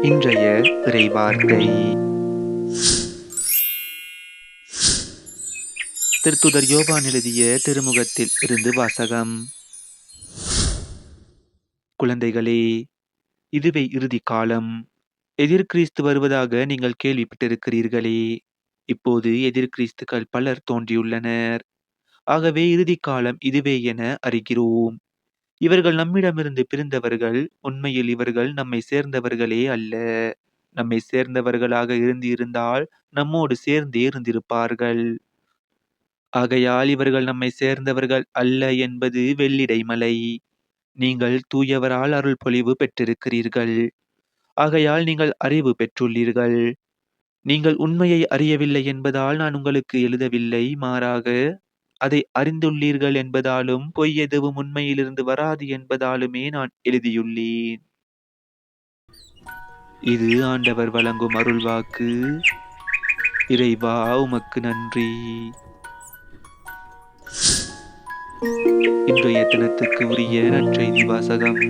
இன்றைய இறைவார்த்தை திருத்துதர் யோவான் எழுதிய திருமுகத்தில் இருந்து வாசகம். குழந்தைகளே, இதுவே இறுதி காலம். எதிர்கிறிஸ்து வருவதாக நீங்கள் கேள்விப்பட்டிருக்கிறீர்களே. இப்போது எதிர்கிறிஸ்துக்கள் பலர் தோன்றியுள்ளனர். ஆகவே இறுதி காலம் இதுவே என அறிகிறோம். இவர்கள் நம்மிடமிருந்து பிரிந்தவர்கள். உண்மையில் இவர்கள் நம்மை சேர்ந்தவர்களே அல்ல. நம்மை சேர்ந்தவர்களாக இருந்தால் நம்மோடு சேர்ந்தே இருந்திருப்பார்கள். ஆகையால் இவர்கள் நம்மை சேர்ந்தவர்கள் அல்ல என்பது வெள்ளிடை மலை. நீங்கள் தூயவரால் அருள் பொழிவு பெற்றிருக்கிறீர்கள். ஆகையால் நீங்கள் அறிவு பெற்றுள்ளீர்கள். நீங்கள் உண்மையை அறியவில்லை என்பதால் நான் உங்களுக்கு எழுதவில்லை, மாறாக அதை அறிந்துள்ளீர்கள் என்பதாலும் பொய் எதுவும் உண்மையிலிருந்து வராது என்பதாலுமே நான் எழுதியுள்ளேன். இது ஆண்டவர் வழங்கும் அருள்வாக்கு. இறைவா, உமக்கு நன்றி. இன்றைய தினத்துக்கு உரிய நற்செய்தி வாசகம்.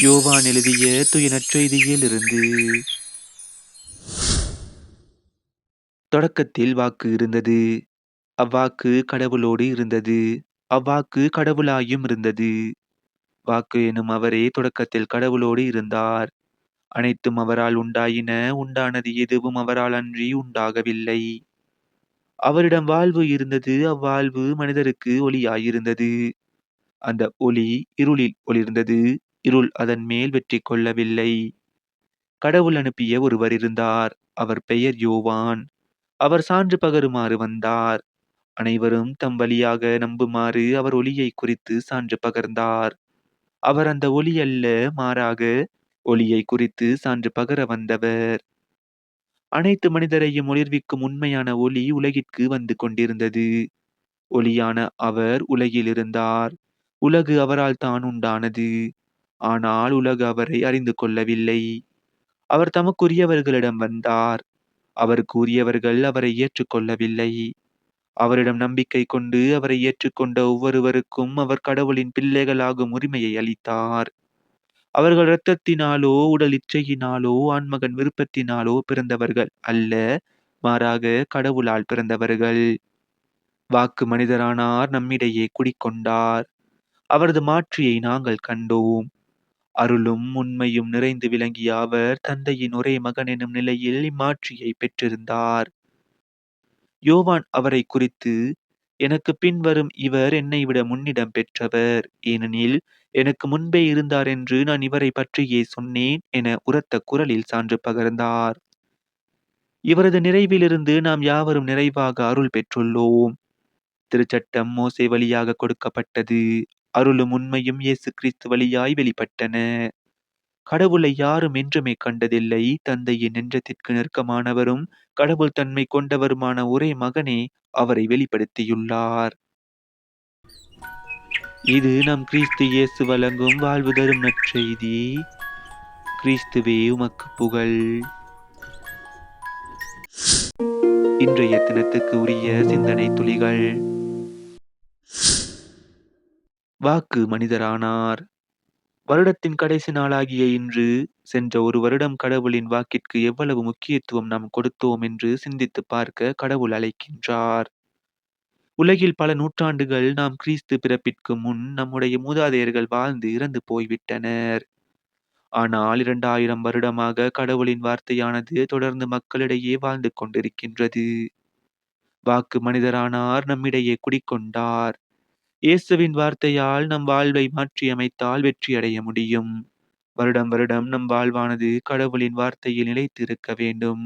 யோவான் எழுதிய தூய நற்செய்தியில் இருந்து. தொடக்கத்தில் வாக்கு இருந்தது. அவ்வாக்கு கடவுளோடு இருந்தது. அவ்வாக்கு கடவுளாயும் இருந்தது. வாக்கு எனும் அவரே தொடக்கத்தில் கடவுளோடு இருந்தார். அனைத்தும் அவரால் உண்டாயின. உண்டானது எதுவும் அவரால் அன்றி உண்டாகவில்லை. அவரிடம் வாழ்வு இருந்தது. அவ்வாழ்வு மனிதருக்கு ஒளியாயிருந்தது. அந்த ஒளி இருளில் ஒளிர்ந்தது. இருள் அதன் மேல் வெற்றி கொள்ளவில்லை. கடவுள் அனுப்பிய ஒருவர் இருந்தார். அவர் பெயர் யோவான். அவர் சான்று பகருமாறு வந்தார். அனைவரும் தம் வழியாக நம்புமாறு அவர் ஒளியை குறித்து சான்று பகர்ந்தார். அவர் அந்த ஒளி அல்ல, மாறாக ஒளியை குறித்து சான்று பகர வந்தவர். அனைத்து மனிதரையும் ஒளிர்விக்கும் உண்மையான ஒளி உலகிற்கு வந்து கொண்டிருந்தது. ஒளியான அவர் உலகில் இருந்தார். உலகு அவரால் தான் உண்டானது. ஆனால் உலகு அவரை அறிந்து கொள்ளவில்லை. அவர் தமக்குரியவர்களிடம் வந்தார். அவருக்கு உரியவர்கள் அவரை ஏற்றுக்கொள்ளவில்லை. அவரிடம் நம்பிக்கை கொண்டு அவரை ஏற்றுக்கொண்ட ஒவ்வொருவருக்கும் அவர் கடவுளின் பிள்ளைகளாகும் உரிமையை அளித்தார். அவர்கள் இரத்தத்தினாலோ உடல் இச்சையினாலோ ஆண்மகன் விருப்பத்தினாலோ பிறந்தவர்கள் அல்ல, மாறாக கடவுளால் பிறந்தவர்கள். வாக்கு மனிதரானார், நம்மிடையே குடிக்கொண்டார். அவரது மாட்சியை நாங்கள் கண்டோம். அருளும் உண்மையும் நிறைந்து விளங்கிய அவர் தந்தையின் ஒரே மகன் எனும் நிலையில் இம்மாட்சியை பெற்றிருந்தார். யோவான் அவரை குறித்து, எனக்கு பின் வரும் இவர் என்னை விட முன்னிடம் பெற்றவர், ஏனெனில் எனக்கு முன்பே இருந்தார் என்று நான் இவரை பற்றியே சொன்னேன் என உரத்த குரலில் சான்று பகர்ந்தார். இவரது நிறைவிலிருந்து நாம் யாவரும் நிறைவாக அருள் பெற்றுள்ளோம். திருச்சட்டம் மோசே வழியாக கொடுக்கப்பட்டது. அருளும் உண்மையும் இயேசு கிறிஸ்து வழியாய் வெளிப்பட்டன. கடவுளை யாரும் என்றுமே கண்டதில்லை. தந்தையின் நெஞ்சத்திற்கு நெருக்கமானவரும் கடவுள் தன்மை கொண்டவருமான ஒரே மகனே அவரை வெளிப்படுத்தியுள்ளார். இது நம் கிறிஸ்து இயேசு வழங்கும் வாழ்வு தரும் நற்செய்தி. கிறிஸ்துவே, உமக்கு புகழ். இன்றைய தினத்துக்கு உரிய சிந்தனை துளிகள். வாக்கு மனிதரானார். வருடத்தின் கடைசி நாளாகிய இன்று, சென்ற ஒரு வருடம் கடவுளின் வாக்கிற்கு எவ்வளவு முக்கியத்துவம் நாம் கொடுத்தோம் என்று சிந்தித்து பார்க்க கடவுள் அழைக்கின்றார். உலகில் பல நூற்றாண்டுகள் நாம் கிறிஸ்து பிறப்பிற்கு முன் நம்முடைய மூதாதையர்கள் வாழ்ந்து இறந்து போய்விட்டனர். ஆனால் 2000 வருடமாக கடவுளின் வார்த்தையானது தொடர்ந்து மக்களிடையே வாழ்ந்து கொண்டிருக்கின்றது. வாக்கு மனிதரானார், நம்மிடையே குடிக்கொண்டார். இயேசுவின் வார்த்தையால் நம் வாழ்வை மாற்றியமைத்தால் வெற்றியடைய முடியும். வருடம் வருடம் நம் வாழ்வானது கடவுளின் வார்த்தையில் நிலைத்திருக்க வேண்டும்.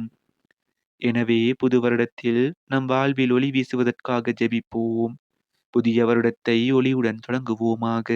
எனவே புது வருடத்தில் நம் வாழ்வில் ஒளி வீசுவதற்காக ஜெபிப்போம். புதிய வருடத்தை ஒளியுடன் தொடங்குவோமாக.